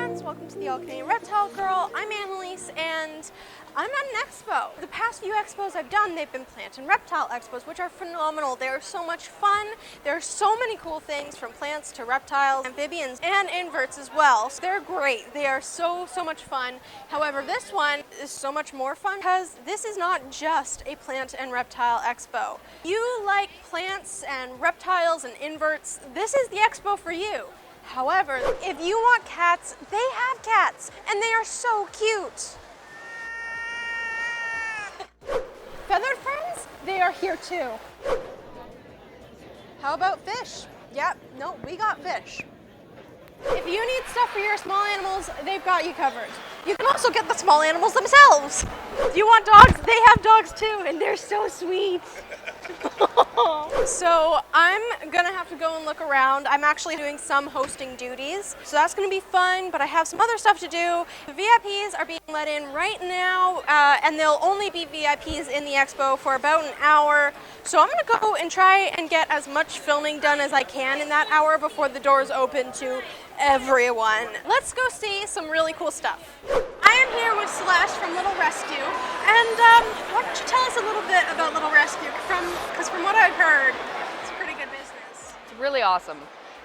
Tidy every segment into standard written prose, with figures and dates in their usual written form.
friends, welcome to the All Canadian Reptile Girl. I'm Annaliese and I'm at an expo. The past few expos I've done, they've been plant and reptile expos, which are phenomenal. They're so much fun. There are so many cool things from plants to reptiles, amphibians, and inverts as well. So they're great. They are so much fun. However, this one is so much more fun because this is not just a plant and reptile expo. You like plants and reptiles and inverts, this is the expo for you. However, if you want cats, they have cats, and they are so cute. Feathered friends, they are here too. How about fish? Yep, no, we got fish. If you need stuff for your small animals, they've got you covered. You can also get the small animals themselves. If you want dogs, they have dogs too, and they're so sweet. So I'm gonna have to go and look around. I'm actually doing some hosting duties, so that's gonna be fun, but I have some other stuff to do. The VIPs are being let in right now, and they'll only be VIPs in the expo for about an hour. So I'm gonna go and try and get as much filming done as I can in that hour before the doors open to everyone. Let's go see some really cool stuff. I am here with Celeste from Little ResQ, and why don't you tell us a little bit about Little ResQ? Because from what I've heard, it's a pretty good business. It's really awesome.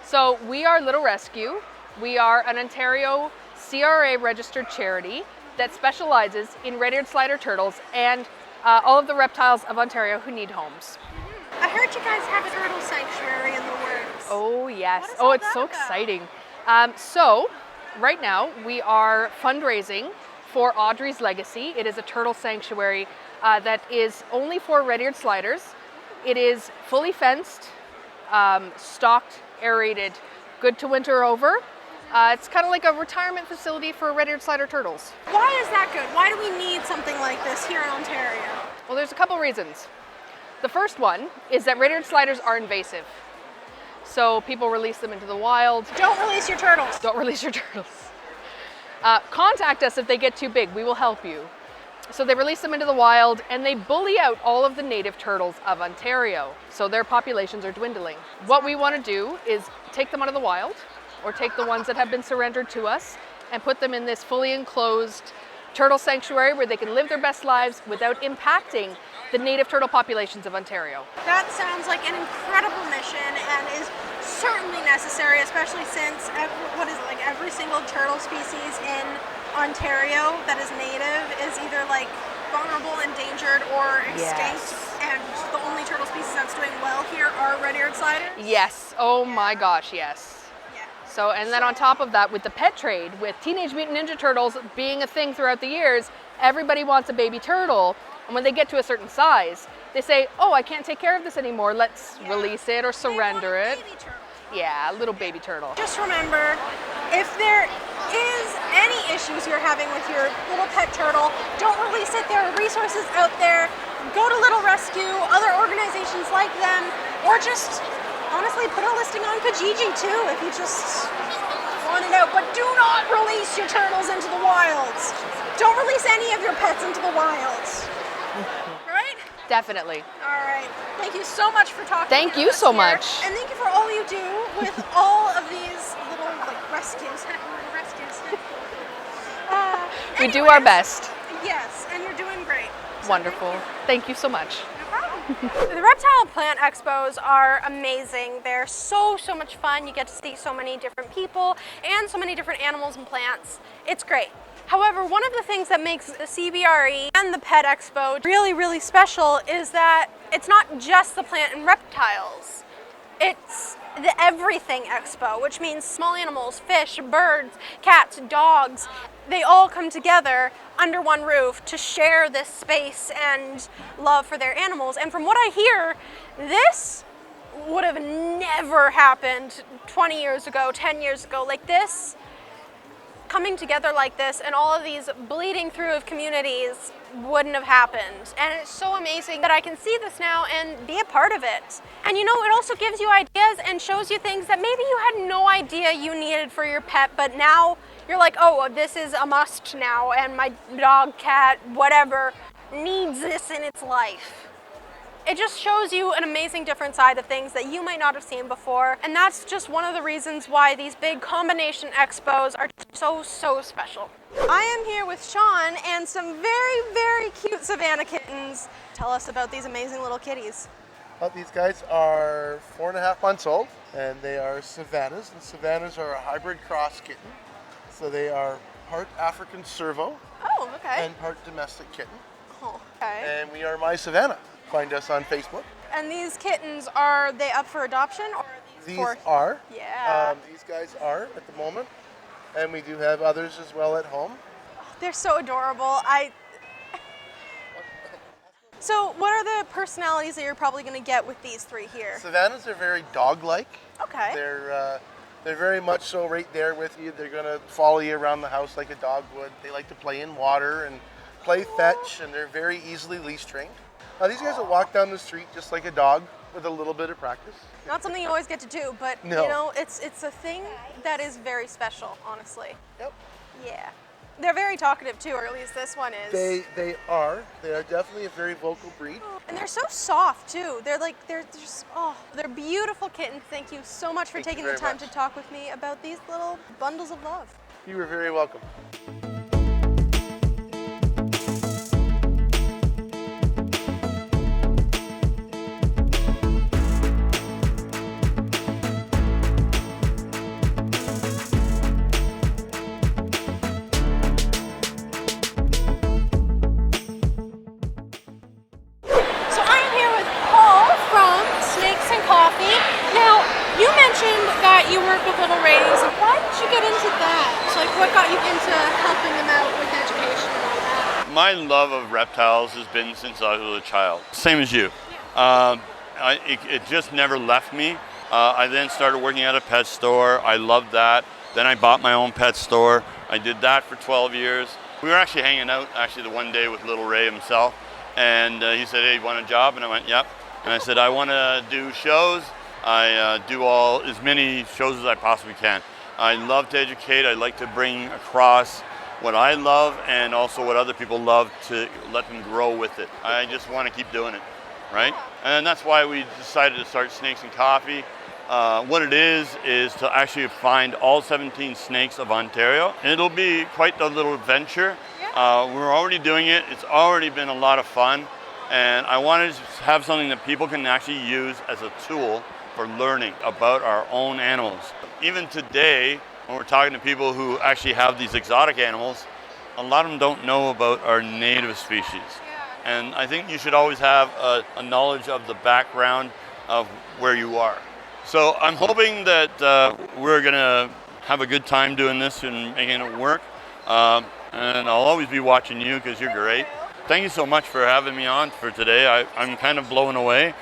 So we are Little ResQ. We are an Ontario CRA registered charity that specializes in red-eared slider turtles and all of the reptiles of Ontario who need homes. I heard you guys have a turtle sanctuary in the works. Oh yes. What is Oh, all it's that so about? exciting. So right now we are fundraising for Audrey's Legacy. It is a turtle sanctuary that is only for red-eared sliders. It is fully fenced, stocked, aerated, good to winter over. It's kind of like a retirement facility for red-eared slider turtles. Why is that good? Why do we need something like this here in Ontario? Well, there's a couple reasons. The first one is that red-eared sliders are invasive. So people release them into the wild. Don't release your turtles. Don't release your turtles. Contact us if they get too big. We will help you. So they release them into the wild and they bully out all of the native turtles of Ontario. So their populations are dwindling. What we want to do is take them out of the wild, or take the ones that have been surrendered to us and put them in this fully enclosed turtle sanctuary where they can live their best lives without impacting the native turtle populations of Ontario. That sounds like an incredible mission and is certainly necessary, especially since every single turtle species in Ontario that is native is either like vulnerable, endangered, or extinct. Yes. And the only turtle species that's doing well here are red-eared sliders. Yes. Oh my gosh, yes. Yeah. So, and then on top of that, with the pet trade, with Teenage Mutant Ninja Turtles being a thing throughout the years, everybody wants a baby turtle. And when they get to a certain size, they say, oh, I can't take care of this anymore. Let's release it or surrender it. Baby turtle. Yeah, a little baby turtle. Just remember, if there is any issues you're having with your little pet turtle, don't release it. There are resources out there. Go to Little ResQ, other organizations like them, or just honestly put a listing on Kijiji too if you just want it out. But do not release your turtles into the wilds. Don't release any of your pets into the wilds. Right? Definitely. All right. Thank you so much for talking. Thank to you us so here. much. And thank you for all you do with all of these little rescues. We do our best. Yes, and you're doing great. So Wonderful. Thank you so much. No problem. The reptile and plant expos are amazing. They're so much fun. You get to see so many different people and so many different animals and plants. It's great. However, one of the things that makes the CBRE and the Pet Expo really special is that it's not just the plant and reptiles. It's the Everything Expo, which means small animals, fish, birds, cats, dogs. They all come together under one roof to share this space and love for their animals. And from what I hear, this would have never happened 20 years ago, 10 years ago. Like this, coming together like this and all of these bleeding through of communities wouldn't have happened. And it's so amazing that I can see this now and be a part of it. And you know, it also gives you ideas and shows you things that maybe you had no idea you needed for your pet, but now you're like, oh, this is a must now, and my dog, cat, whatever, needs this in its life. It just shows you an amazing different side of things that you might not have seen before. And that's just one of the reasons why these big combination expos are so special. I am here with Sean and some very cute Savannah kittens. Tell us about these amazing little kitties. Well, these guys are 4.5 months old, and they are Savannahs. And Savannahs are a hybrid cross kitten. So they are part African Servo and part domestic kitten. Oh, okay. And we are My Savannah. Find us on Facebook. And these kittens, are they up for adoption? Or are These are. Yeah. These guys are at the moment. And we do have others as well at home. They're so adorable. So what are the personalities that you're probably going to get with these three here? Savannahs are very dog-like. Okay. They're very much so right there with you. They're going to follow you around the house like a dog would. They like to play in water and play fetch, and they're very easily leash trained. These guys will walk down the street just like a dog with a little bit of practice. Not something you always get to do, but no. You know, it's a thing that is very special, honestly. Yep. Yeah. They're very talkative too, or at least this one is. They are. They are definitely a very vocal breed. And they're so soft too. They're just, they're beautiful kittens. Thank you so much for taking the time to talk with me about these little bundles of love. You were very welcome. That you work with little rays. Why did you get into that? So like, what got you into helping them out with education and all that? My love of reptiles has been since I was a child. Same as you. It just never left me. I then started working at a pet store. I loved that. Then I bought my own pet store. I did that for 12 years. We were actually hanging out the one day with little Ray himself. And he said, hey, you want a job? And I went, yep. And I said, I want to do shows. I do as many shows as I possibly can. I love to educate. I like to bring across what I love and also what other people love to let them grow with it. I just want to keep doing it, right? And that's why we decided to start Snakes and Coffee. What it is to actually find all 17 snakes of Ontario. It'll be quite a little adventure. We're already doing it. It's already been a lot of fun. And I wanted to have something that people can actually use as a tool for learning about our own animals. Even today, when we're talking to people who actually have these exotic animals, a lot of them don't know about our native species. And I think you should always have a knowledge of the background of where you are. So I'm hoping that we're gonna have a good time doing this and making it work. And I'll always be watching you because you're great. Thank you so much for having me on for today. I'm kind of blown away,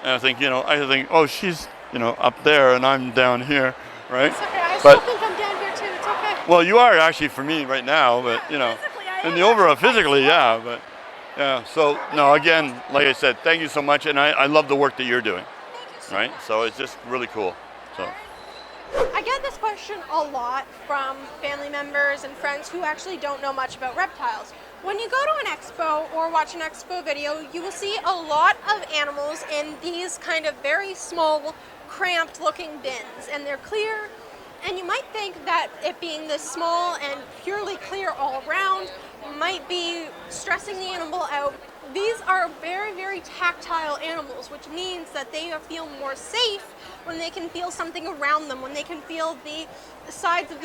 And I think, oh, she's, up there and I'm down here, right? It's okay. I still think I'm down here too. It's okay. Well, you are actually for me right now, but, in the overall, physically, yeah. But, yeah. So, no, again, like I said, thank you so much. And I love the work that you're doing, right? So it's just really cool. So. I get this question a lot from family members and friends who actually don't know much about reptiles. When you go to an expo or watch an expo video, you will see a lot of animals in these kind of very small, cramped looking bins, and they're clear. And you might think that it being this small and purely clear all around might be stressing the animal out. These are very tactile animals, which means that they feel more safe when they can feel something around them, when they can feel the sides of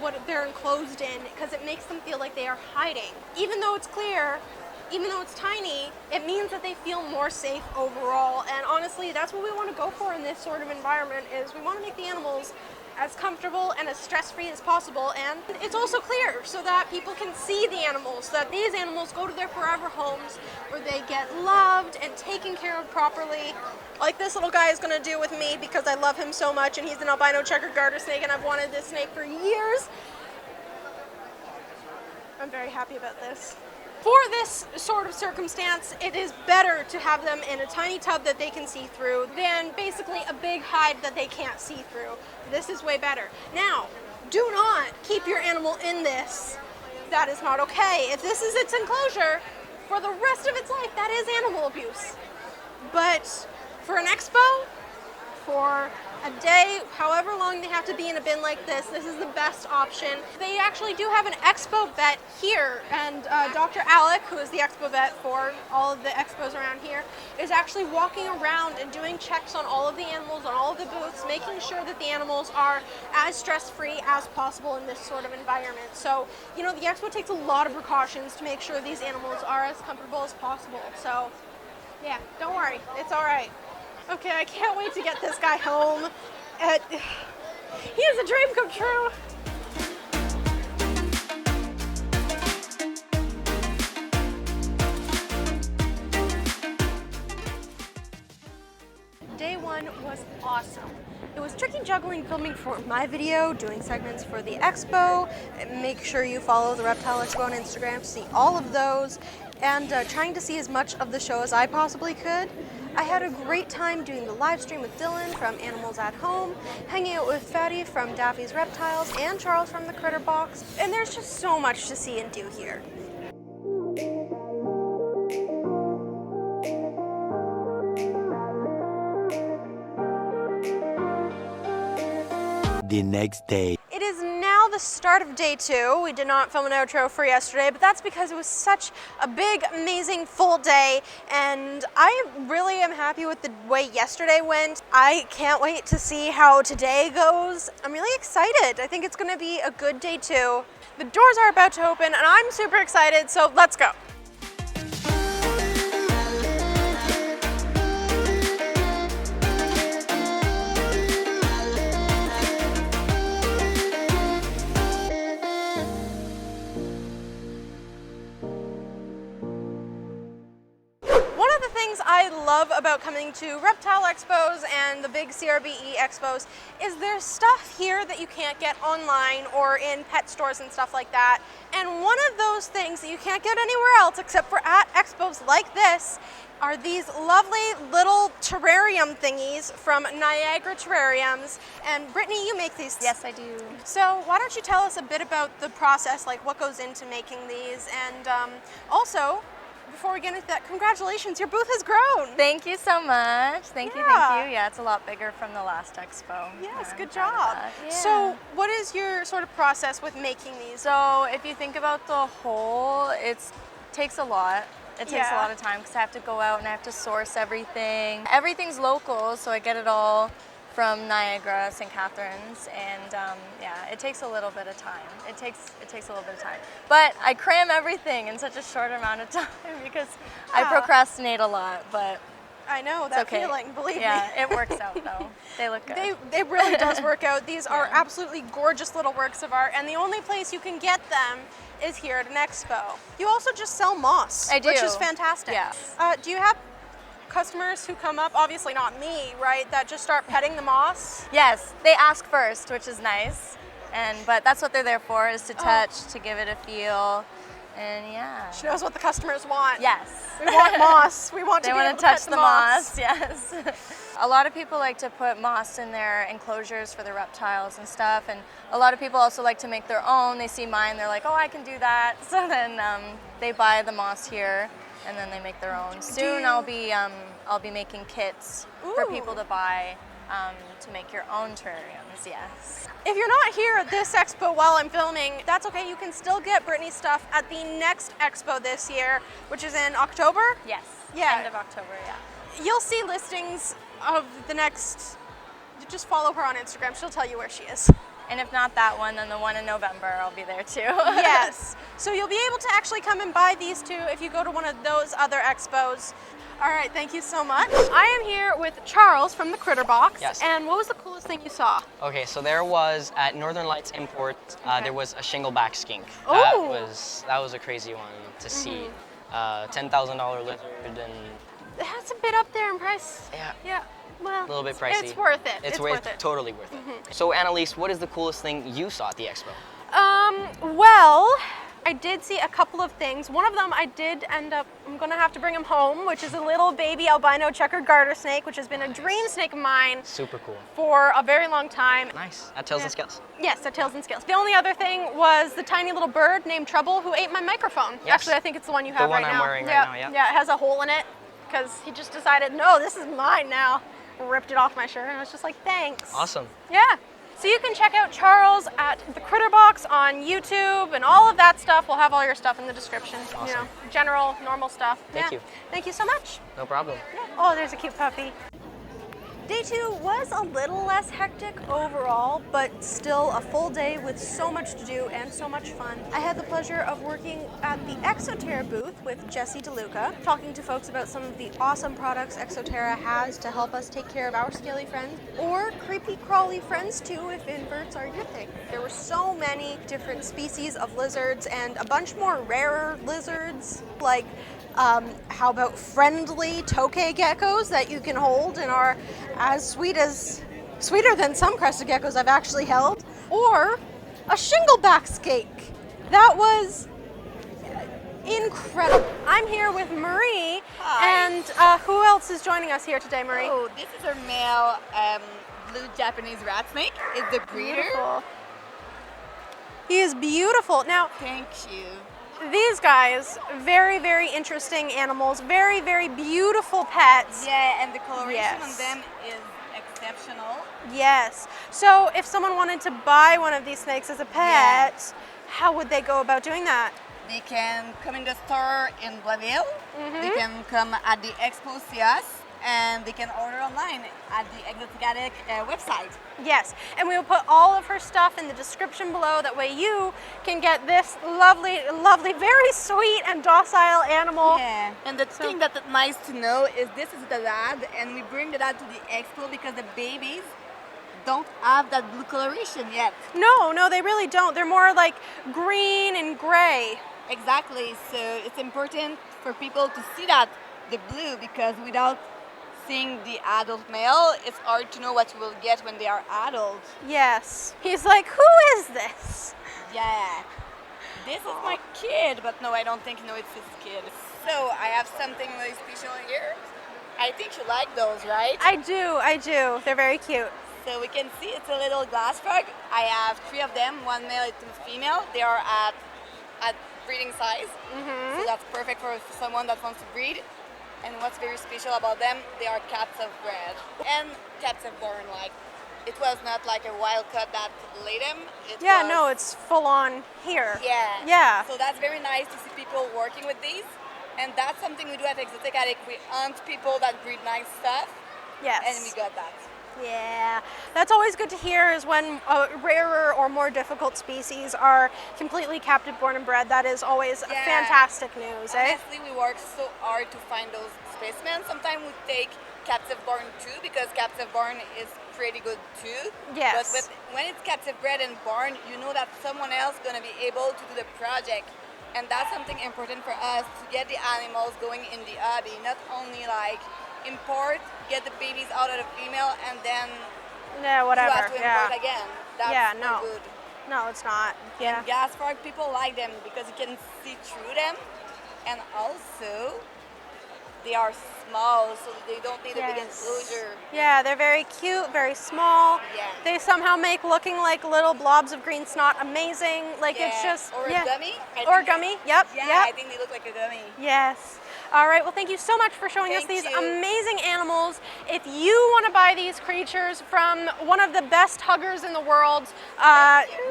what they're enclosed in, because it makes them feel like they are hiding. Even though it's clear, even though it's tiny, it means that they feel more safe overall. And honestly, that's what we want to go for in this sort of environment, is we want to make the animals as comfortable and as stress-free as possible. And it's also clear so that people can see the animals, that these animals go to their forever homes where they get loved and taken care of properly. Like this little guy is going to do with me because I love him so much, and he's an albino checkered garter snake, and I've wanted this snake for years. I'm very happy about this. For this sort of circumstance, it is better to have them in a tiny tub that they can see through than basically a big hide that they can't see through. This is way better. Now, do not keep your animal in this. That is not okay. If this is its enclosure, for the rest of its life, that is animal abuse. But for an expo, for a day, however long they have to be in a bin like this is the best option. They actually do have an expo vet here, and Dr. Alec, who is the expo vet for all of the expos around here, is actually walking around and doing checks on all of the animals, on all of the booths, making sure that the animals are as stress-free as possible in this sort of environment. So, you know, the expo takes a lot of precautions to make sure these animals are as comfortable as possible. So, yeah, don't worry, it's all right. Okay, I can't wait to get this guy home. He is a dream come true. Day one was awesome. It was tricky juggling filming for my video, doing segments for the expo. Make sure you follow the Reptile Expo on Instagram to see all of those, and trying to see as much of the show as I possibly could. I had a great time doing the live stream with Dylan from Animals at Home, hanging out with Fatty from Daffy's Reptiles, and Charles from the Critter Box, and there's just so much to see and do here. The next day. It is now the start of day two. We did not film an outro for yesterday, but that's because it was such a big, amazing, full day, and I really am happy with the way yesterday went. I can't wait to see how today goes. I'm really excited. I think it's going to be a good day too. The doors are about to open, and I'm super excited, so let's go. I love about coming to reptile expos and the big CRBE expos is there's stuff here that you can't get online or in pet stores and stuff like that. And one of those things that you can't get anywhere else except for at expos like this are these lovely little terrarium thingies from Niagara Terrariums. And Brittany, you make these. Yes, I do. So why don't you tell us a bit about the process, like what goes into making these, and also, before we get into that, congratulations, your booth has grown. Thank you so much. Thank you, thank you. Yeah, it's a lot bigger from the last expo. Yes, I'm good proud of job. that. Yeah. So what is your sort of process with making these? So if you think about the whole, it takes a lot. It takes a lot of time because I have to go out and I have to source everything. Everything's local, so I get it all from Niagara, St. Catharines, and yeah, it takes a little bit of time. It takes a little bit of time. But I cram everything in such a short amount of time because I procrastinate a lot, but I know that okay. feeling, believe me. Yeah, it works out though. They look good. It really does work out. These are absolutely gorgeous little works of art, and the only place you can get them is here at an expo. You also just sell moss, I do. Which is fantastic. Yeah. Do you have customers who come up, obviously not me, right, that just start petting the moss? Yes, they ask first, which is nice, but that's what they're there for, is to touch, to give it a feel, and yeah. She knows what the customers want. Yes. We want moss. We want they to be want able to touch pet the moss. Yes. A lot of people like to put moss in their enclosures for the reptiles and stuff, and a lot of people also like to make their own. They see mine, they're like, oh, I can do that. So then they buy the moss here, and then they make their own. Soon I'll be making kits for people to buy to make your own terrariums. Yes. If you're not here at this expo while I'm filming, that's okay. You can still get Brittany's stuff at the next expo this year, which is in October. Yes. Yeah. End of October. Yeah. You'll see listings of the next. Just follow her on Instagram. She'll tell you where she is. And if not that one, then the one in November, I'll be there too. Yes. So you'll be able to actually come and buy these two if you go to one of those other expos. All right, thank you so much. I am here with Charles from the Critter Box. Yes. And what was the coolest thing you saw? Okay, so there was at Northern Lights Import, there was a shingleback skink. Oh. That was a crazy one to see. $10,000 lizard, and That's a bit up there in price. yeah, Yeah. Well, a little bit pricey. It's worth it. It's worth it. Totally worth it. So Annaliese, what is the coolest thing you saw at the expo? Well, I did see a couple of things. One of them I did end up, I'm gonna have to bring him home, which is a little baby albino checkered garter snake, which has been a dream snake of mine Super cool. for a very long time. Nice. At Tails and Scales. Yes, at Tails and Scales. The only other thing was the tiny little bird named Trouble who ate my microphone. Yes. Actually, I think it's the one you have right now. The one I'm wearing right now, yeah. Yeah, it has a hole in it because he just decided, no, this is mine now. Ripped it off my shirt and I was just like, thanks. Awesome. Yeah. So you can check out Charles at the Critter Box on YouTube and all of that stuff. We'll have all your stuff in the description. Awesome. You know, general, normal stuff. Thank you. Thank you so much. No problem. Yeah. Oh, there's a cute puppy. Day 2 was a little less hectic overall, but still a full day with so much to do and so much fun. I had the pleasure of working at the Exoterra booth with Jesse DeLuca, talking to folks about some of the awesome products Exoterra has to help us take care of our scaly friends, or creepy crawly friends too if inverts are your thing. There were so many different species of lizards and a bunch more rarer lizards, like how about friendly tokay geckos that you can hold and are as sweeter than some crested geckos I've actually held, or a shingleback skate. That was incredible. I'm here with Marie. Hi. And who else is joining us here today, Marie? Oh, this is our male blue Japanese rat snake. It's the breeder. Beautiful. He is beautiful. Now, Thank you. these guys, very, very interesting animals, very, very beautiful pets. Yeah, and the coloration Yes. on them is exceptional. Yes. So if someone wanted to buy one of these snakes as a pet, how would they go about doing that? They can come in the store in Blainville. They can come at the Expo, see us, and they can order online at the Aquatics website. Yes, and we will put all of her stuff in the description below. That way you can get this lovely, lovely, very sweet and docile animal. Yeah, and the thing that's nice to know is this is the lad, and we bring the lad to the Expo because the babies don't have that blue coloration yet. No, they really don't. They're more like green and gray. Exactly, so it's important for people to see that, the blue, because without seeing the adult male, it's hard to know what you will get when they are adult. Yes. He's like, who is this? Yeah, this is my kid, but no, I don't think it's his kid. So I have something really special here. I think you like those, right? I do. They're very cute. So we can see it's a little glass frog. I have 3 of them, 1 male and 2 female. They are at breeding size, so that's perfect for someone that wants to breed. And what's very special about them, they are captive bred and captive born. Like, it was not like a wild cut that laid them. It's full on here. Yeah. Yeah. So that's very nice to see people working with these. And that's something we do at Exotic Attic. We hunt people that breed nice stuff. Yes. And we got that. Yeah, that's always good to hear, is when rarer or more difficult species are completely captive born and bred. That is always fantastic news, eh? Honestly, we work so hard to find those specimens. Sometimes we take captive born too, because captive born is pretty good too. Yes. But when it's captive bred and born, you know that someone else is going to be able to do the project. And that's something important for us, to get the animals going in the hobby, not only like import, get the babies out of the female, and then whatever. you have to import again. That's not good. No, it's not. Yeah. And gas frog, people like them because you can see through them, and also they are small, so they don't need a big enclosure. Yeah, they're very cute, very small. Yeah. They somehow make looking like little blobs of green snot amazing. Like it's just or a gummy. Or a gummy. Yep. Yeah, Yep. I think they look like a gummy. Yes. All right, well, thank you so much for showing us these Thank you. amazing animals. If you want to buy these creatures from one of the best huggers in the world,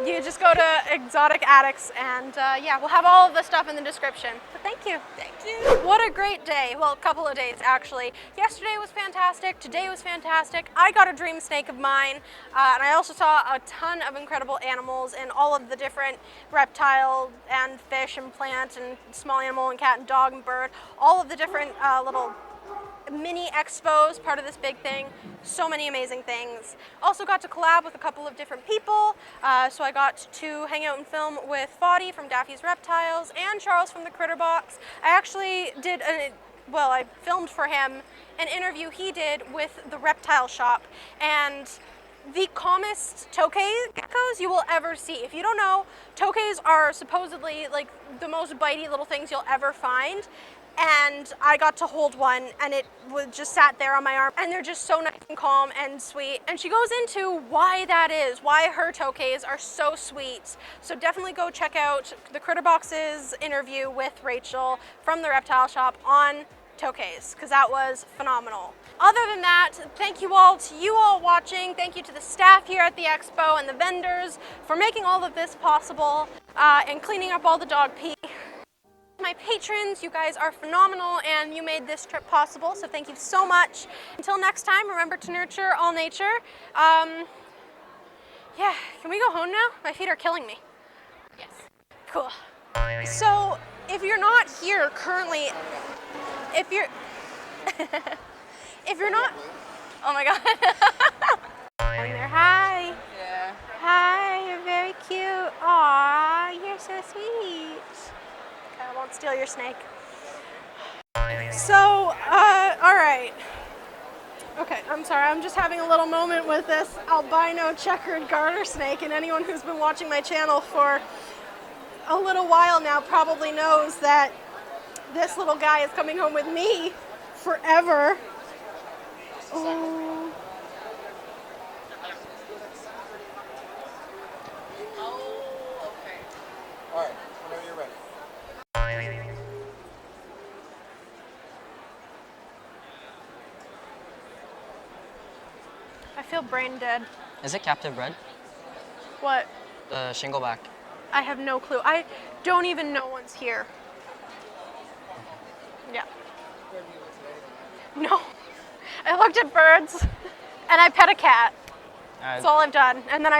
you just go to Exotic Addicts, and we'll have all of the stuff in the description. But thank you. Thank you. What a great day. Well, a couple of days, actually. Yesterday was fantastic. Today was fantastic. I got a dream snake of mine, and I also saw a ton of incredible animals and all of the different reptile and fish and plant and small animal and cat and dog and bird, all of the different little mini expos, part of this big thing. So many amazing things. Also got to collab with a couple of different people. So I got to hang out and film with Foddy from Daffy's Reptiles and Charles from the Critter Box. I actually did I filmed for him an interview he did with the Reptile Shop, and the calmest tokay geckos you will ever see. If you don't know, tokays are supposedly like the most bitey little things you'll ever find. And I got to hold one and it just sat there on my arm, and they're just so nice and calm and sweet. And she goes into why that is, why her tokays are so sweet. So definitely go check out the Critter Box's interview with Rachel from the reptile shop on tokays, because that was phenomenal. Other than that, thank you all to you all watching. Thank you to the staff here at the expo and the vendors for making all of this possible and cleaning up all the dog pee. My patrons, you guys are phenomenal and you made this trip possible, so thank you so much. Until next time, remember to nurture all nature. Yeah, can we go home now? My feet are killing me. Yes. Cool. So, if you're not here currently, if you're not, oh my god. And there, hi. Yeah. Hi, you're very cute. Aw, you're so sweet. I won't steal your snake. So, all right. Okay, I'm sorry, I'm just having a little moment with this albino checkered garter snake, and anyone who's been watching my channel for a little while now probably knows that this little guy is coming home with me forever. Oh. All right, whenever you're ready. I feel brain dead. Is it captive bred? What? The shingleback. I have no clue. I don't even know one's here. Yeah. No. I looked at birds and I pet a cat. That's all I've done. And then I